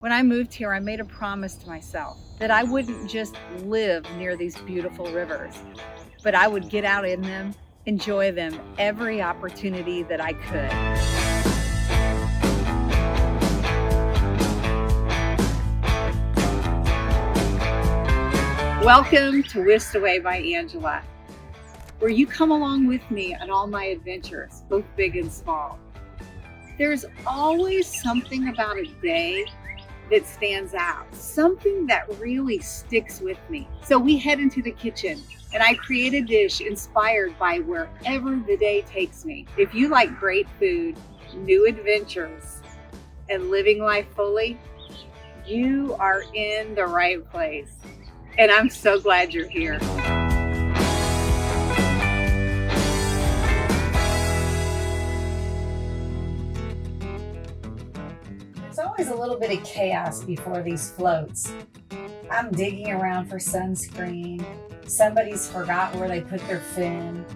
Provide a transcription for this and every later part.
When I moved here, I made a promise to myself that I wouldn't just live near these beautiful rivers, but I would get out in them, enjoy them every opportunity that I could. Welcome to Whisked Away by Angela, where you come along with me on all my adventures, both big and small. There's always something about a day that stands out, something that really sticks with me. So we head into the kitchen and I create a dish inspired by wherever the day takes me. If you like great food, new adventures, and living life fully, you are in the right place. And I'm so glad you're here. There's always a little bit of chaos before these floats. I'm digging around for sunscreen. Somebody's forgot where they put their fin.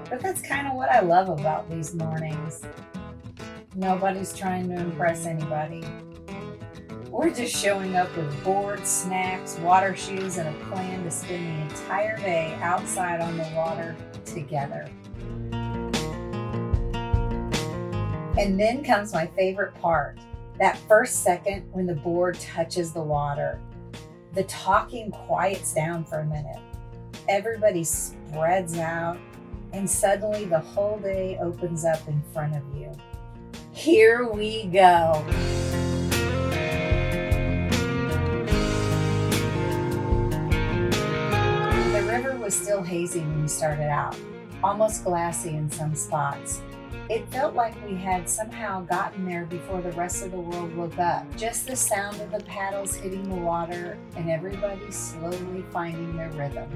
But that's kind of what I love about these mornings. Nobody's trying to impress anybody. We're just showing up with boards, snacks, water shoes, and a plan to spend the entire day outside on the water together. And then comes my favorite part. That first second when the board touches the water. The talking quiets down for a minute. Everybody spreads out, and suddenly the whole day opens up in front of you. Here we go. The river was still hazy when we started out, almost glassy in some spots. It felt like we had somehow gotten there before the rest of the world woke up. Just the sound of the paddles hitting the water and everybody slowly finding their rhythm.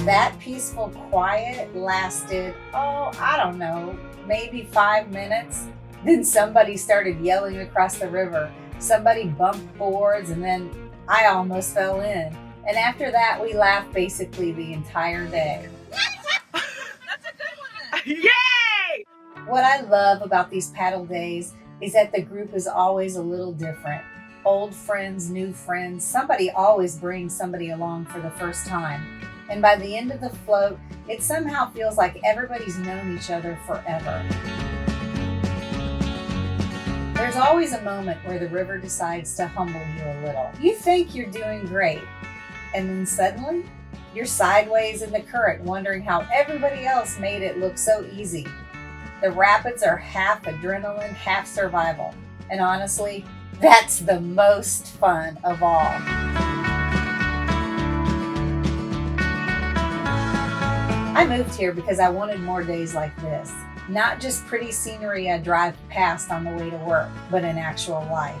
That peaceful quiet lasted, I don't know, maybe 5 minutes. Then somebody started yelling across the river. Somebody bumped boards and then I almost fell in. And after that, we laughed basically the entire day. Yay! What I love about these paddle days is that the group is always a little different. Old friends, new friends, somebody always brings somebody along for the first time. And by the end of the float, it somehow feels like everybody's known each other forever. There's always a moment where the river decides to humble you a little. You think you're doing great, and then suddenly, you're sideways in the current, wondering how everybody else made it look so easy. The rapids are half adrenaline, half survival. And honestly, that's the most fun of all. I moved here because I wanted more days like this. Not just pretty scenery I drive past on the way to work, but an actual life.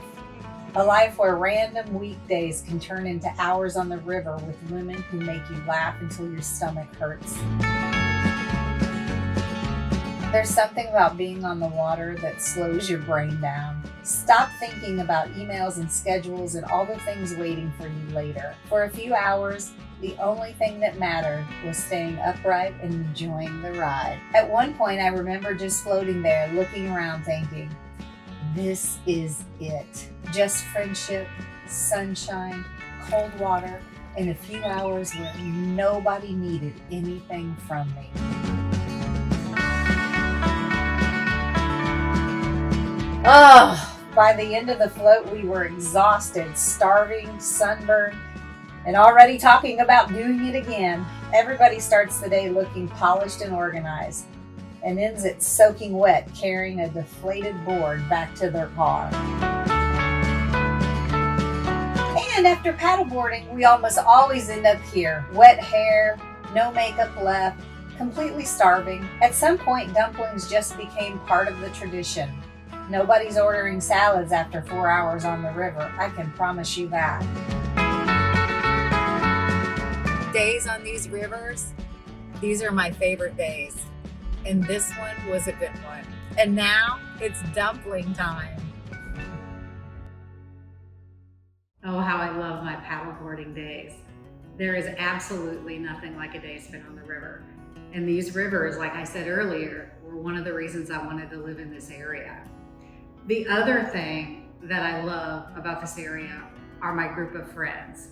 A life where random weekdays can turn into hours on the river with women who make you laugh until your stomach hurts. There's something about being on the water that slows your brain down. Stop thinking about emails and schedules and all the things waiting for you later. For a few hours, the only thing that mattered was staying upright and enjoying the ride. At one point, I remember just floating there, looking around thinking, this is it. Just friendship, sunshine, cold water, and a few hours where nobody needed anything from me. By the end of the float, we were exhausted, starving, sunburned, and already talking about doing it again. Everybody starts the day looking polished and organized, and ends it soaking wet, carrying a deflated board back to their car. And after paddleboarding, we almost always end up here. Wet hair, no makeup left, completely starving. At some point, dumplings just became part of the tradition. Nobody's ordering salads after 4 hours on the river, I can promise you that. Days on these rivers, these are my favorite days. And this one was a good one. And now it's dumpling time. Oh, how I love my paddleboarding days. There is absolutely nothing like a day spent on the river. And these rivers, like I said earlier, were one of the reasons I wanted to live in this area. The other thing that I love about this area are my group of friends.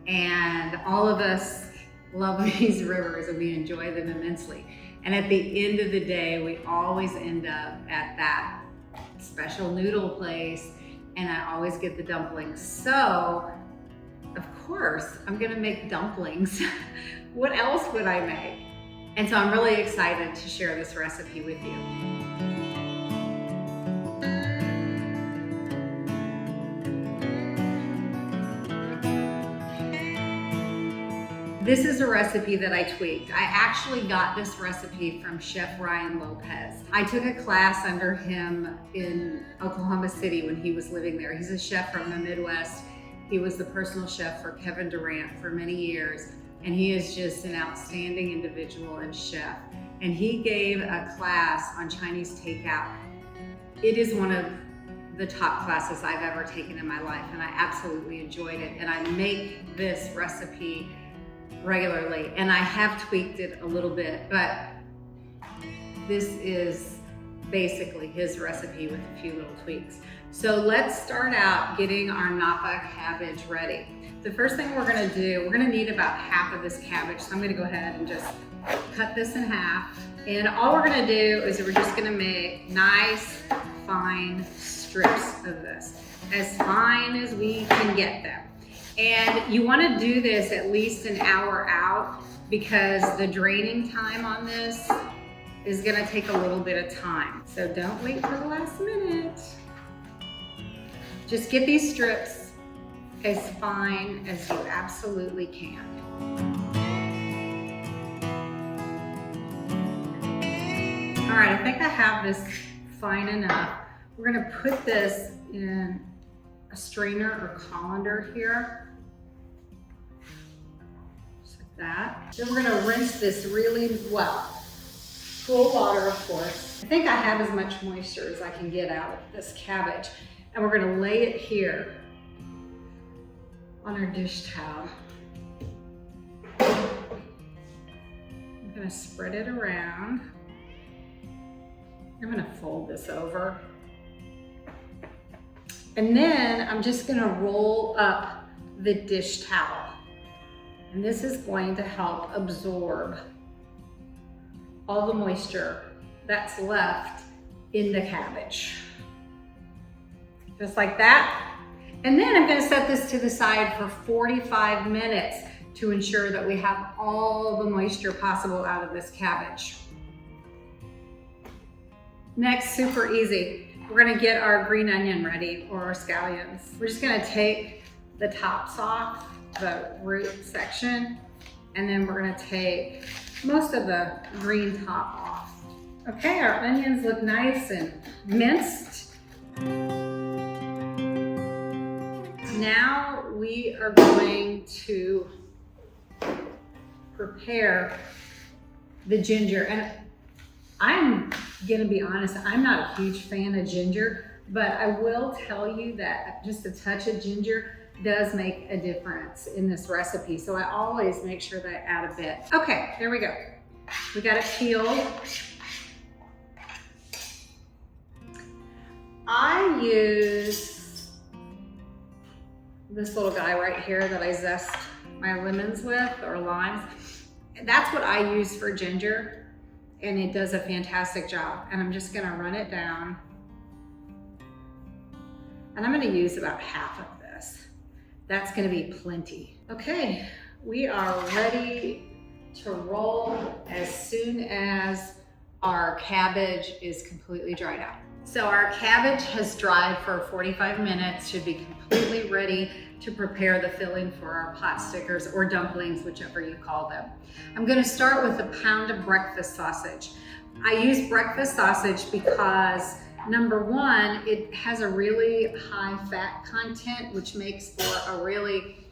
And all of us love these rivers and we enjoy them immensely. And at the end of the day, we always end up at that special noodle place, and I always get the dumplings. So, of course, I'm gonna make dumplings. What else would I make? And so I'm really excited to share this recipe with you. This is a recipe that I tweaked. I actually got this recipe from Chef Ryan Lopez. I took a class under him in Oklahoma City when he was living there. He's a chef from the Midwest. He was the personal chef for Kevin Durant for many years, and he is just an outstanding individual and chef. And he gave a class on Chinese takeout. It is one of the top classes I've ever taken in my life, and I absolutely enjoyed it. And I make this recipe regularly, and I have tweaked it a little bit, but this is basically his recipe with a few little tweaks. So let's start out getting our napa cabbage ready. The first thing we're gonna do, we're gonna need about half of this cabbage, so I'm gonna go ahead and just cut this in half. And all we're gonna do is we're just gonna make nice, fine strips of this, as fine as we can get them. And you want to do this at least an hour out, because the draining time on this is going to take a little bit of time. So don't wait for the last minute. Just get these strips as fine as you absolutely can. All right, I think I have this fine enough. We're going to put this in a strainer or colander here. That. Then we're gonna rinse this really well. Cool water, of course. I think I have as much moisture as I can get out of this cabbage. And we're gonna lay it here on our dish towel. I'm gonna spread it around. I'm gonna fold this over. And then I'm just gonna roll up the dish towel. And this is going to help absorb all the moisture that's left in the cabbage. Just like that. And then I'm going to set this to the side for 45 minutes to ensure that we have all the moisture possible out of this cabbage. Next, super easy. We're going to get our green onion ready, or our scallions. We're just going to take the tops off, the root section, and then we're gonna take most of the green top off. Okay, our onions look nice and minced. Now we are going to prepare the ginger. And I'm gonna be honest, I'm not a huge fan of ginger, but I will tell you that just a touch of ginger does make a difference in this recipe. So I always make sure that I add a bit. Okay, there we go. We got it peeled. I use this little guy right here that I zest my lemons with, or limes. That's what I use for ginger, and it does a fantastic job. And I'm just gonna run it down. And I'm gonna use about half of this. That's gonna be plenty. Okay, we are ready to roll as soon as our cabbage is completely dried out. So our cabbage has dried for 45 minutes, should be completely ready to prepare the filling for our pot stickers or dumplings, whichever you call them. I'm gonna start with a pound of breakfast sausage. I use breakfast sausage because number one, it has a really high fat content, which makes for a really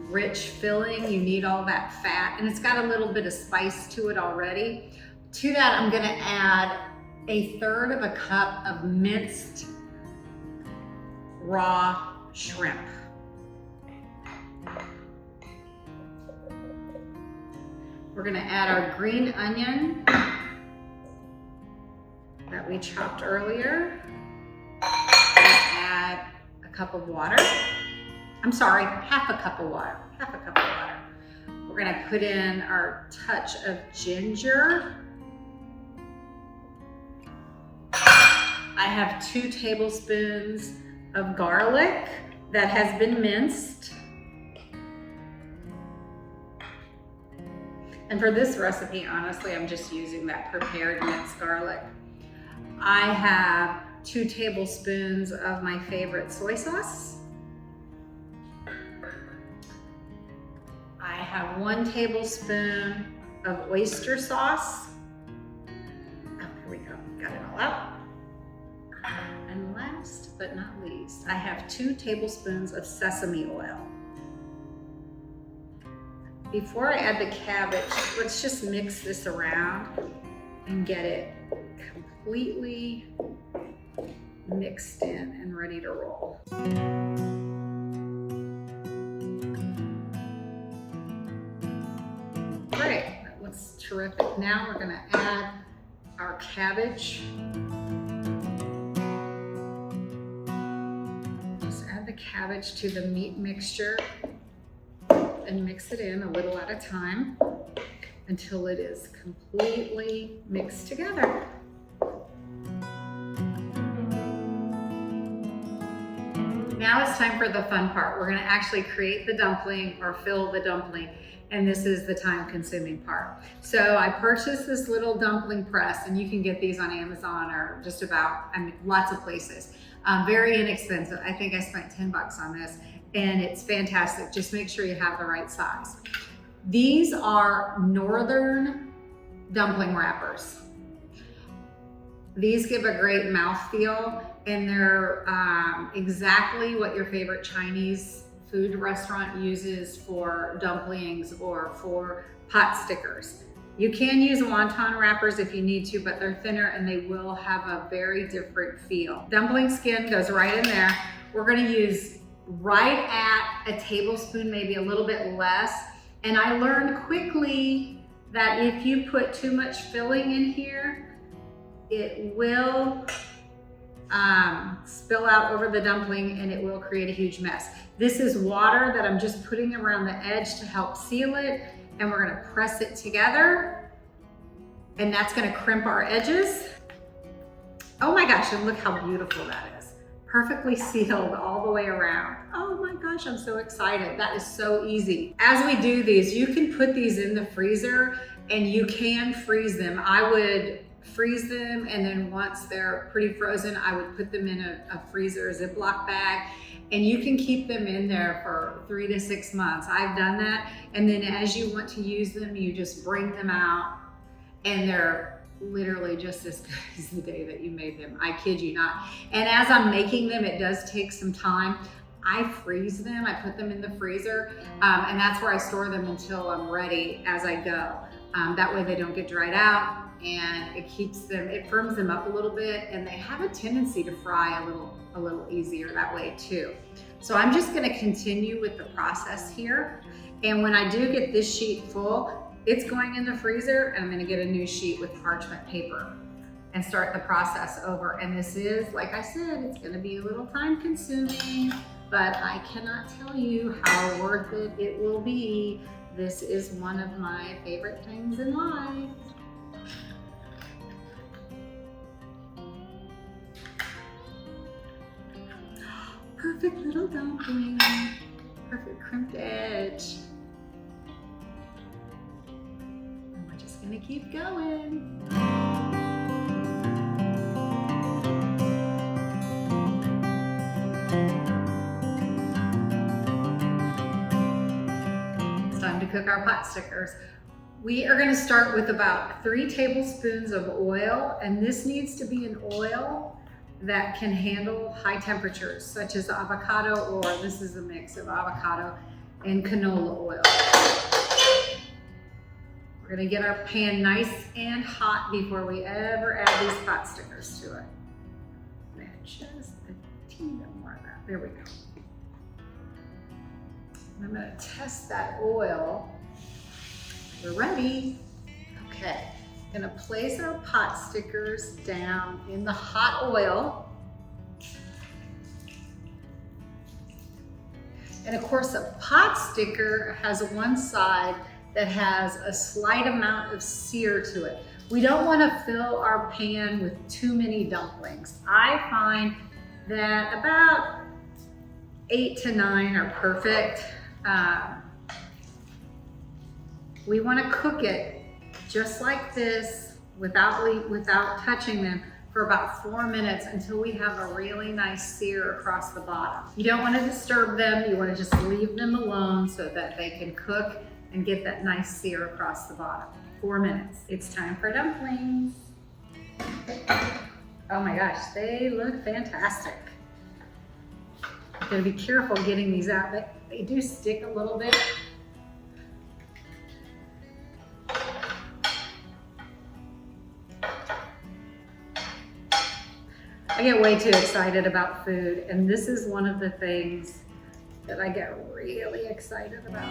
rich filling. You need all that fat, and it's got a little bit of spice to it already. To that, I'm gonna add 1/3 of a cup of minced raw shrimp. We're gonna add our green onion that we chopped earlier. We're gonna add cup of water. I'm sorry, half a cup of water. We're gonna put in our touch of ginger. I have 2 tablespoons of garlic that has been minced. And for this recipe, honestly, I'm just using that prepared minced garlic. I have 2 tablespoons of my favorite soy sauce. I have 1 tablespoon of oyster sauce. Oh, here we go, got it all out. And last but not least, I have 2 tablespoons of sesame oil. Before I add the cabbage, let's just mix this around and get it completely mixed in and ready to roll. Great, that looks terrific. Now we're gonna add our cabbage. Just add the cabbage to the meat mixture and mix it in a little at a time until it is completely mixed together. Now it's time for the fun part. We're gonna actually create the dumpling or fill the dumpling, and this is the time-consuming part. So I purchased this little dumpling press, and you can get these on Amazon or just about, I mean, lots of places. Very inexpensive. I think I spent 10 bucks on this, and it's fantastic. Just make sure you have the right size. These are northern dumpling wrappers. These give a great mouthfeel, and they're exactly what your favorite Chinese food restaurant uses for dumplings or for pot stickers. You can use wonton wrappers if you need to, but they're thinner and they will have a very different feel. Dumpling skin goes right in there. We're gonna use right at a tablespoon, maybe a little bit less. And I learned quickly that if you put too much filling in here, it will spill out over the dumpling and it will create a huge mess. This is water that I'm just putting around the edge to help seal it, and we're gonna press it together, and that's gonna crimp our edges. Oh my gosh, and look how beautiful that is. Perfectly sealed all the way around. Oh my gosh, I'm so excited. That is so easy. As we do these, you can put these in the freezer and you can freeze them. I would freeze them, and then once they're pretty frozen, I would put them in a freezer Ziploc bag, and you can keep them in there for 3 to 6 months. I've done that, and then as you want to use them, you just bring them out, and they're literally just as good as the day that you made them. I kid you not. And as I'm making them, it does take some time. I freeze them, I put them in the freezer, and that's where I store them until I'm ready as I go. That way they don't get dried out, and it keeps them, it firms them up a little bit, and they have a tendency to fry a little easier that way too. So I'm just gonna continue with the process here. And when I do get this sheet full, it's going in the freezer, and I'm gonna get a new sheet with parchment paper and start the process over. And this is, like I said, it's gonna be a little time consuming, but I cannot tell you how worth it will be. This is one of my favorite things in life. Perfect little dumpling, perfect crimped edge. And we're just gonna keep going. It's time to cook our pot stickers. We are gonna start with about 3 tablespoons of oil, and this needs to be an oil that can handle high temperatures, such as avocado, or this is a mix of avocado and canola oil. We're gonna get our pan nice and hot before we ever add these pot stickers to it. And just a teeny bit more of that. There we go. And I'm gonna test that oil. We're ready. Okay. Gonna place our pot stickers down in the hot oil. And of course, a pot sticker has one side that has a slight amount of sear to it. We don't want to fill our pan with too many dumplings. I find that about 8 to 9 are perfect. We want to cook it just like this without touching them for about 4 minutes until we have a really nice sear across the bottom. You don't want to disturb them. You want to just leave them alone so that they can cook and get that nice sear across the bottom. 4 minutes. It's time for dumplings. Oh my gosh, they look fantastic. Gotta be careful getting these out. They do stick a little bit. I get way too excited about food, and this is one of the things that I get really excited about.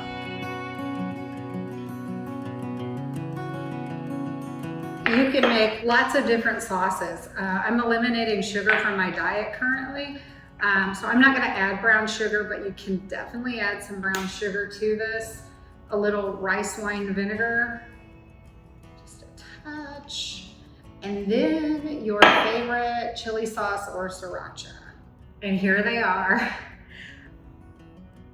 You can make lots of different sauces. I'm eliminating sugar from my diet currently, so I'm not gonna add brown sugar, but you can definitely add some brown sugar to this. A little rice wine vinegar, just a touch. And then your favorite chili sauce or sriracha. And here they are.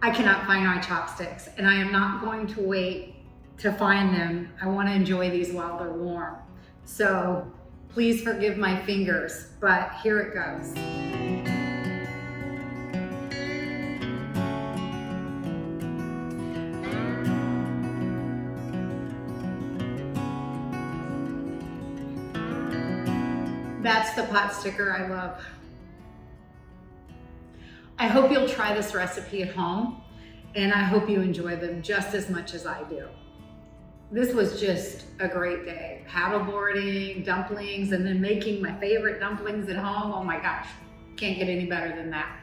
I cannot find my chopsticks, and I am not going to wait to find them. I want to enjoy these while they're warm. So please forgive my fingers, but here it goes. That's the pot sticker I love. I hope you'll try this recipe at home, and I hope you enjoy them just as much as I do. This was just a great day. Paddleboarding, dumplings, and then making my favorite dumplings at home. Oh my gosh, can't get any better than that.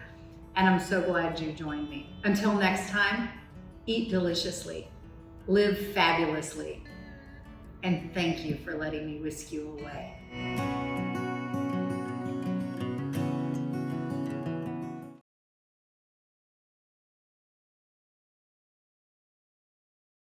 And I'm so glad you joined me. Until next time, eat deliciously, live fabulously, and thank you for letting me whisk you away.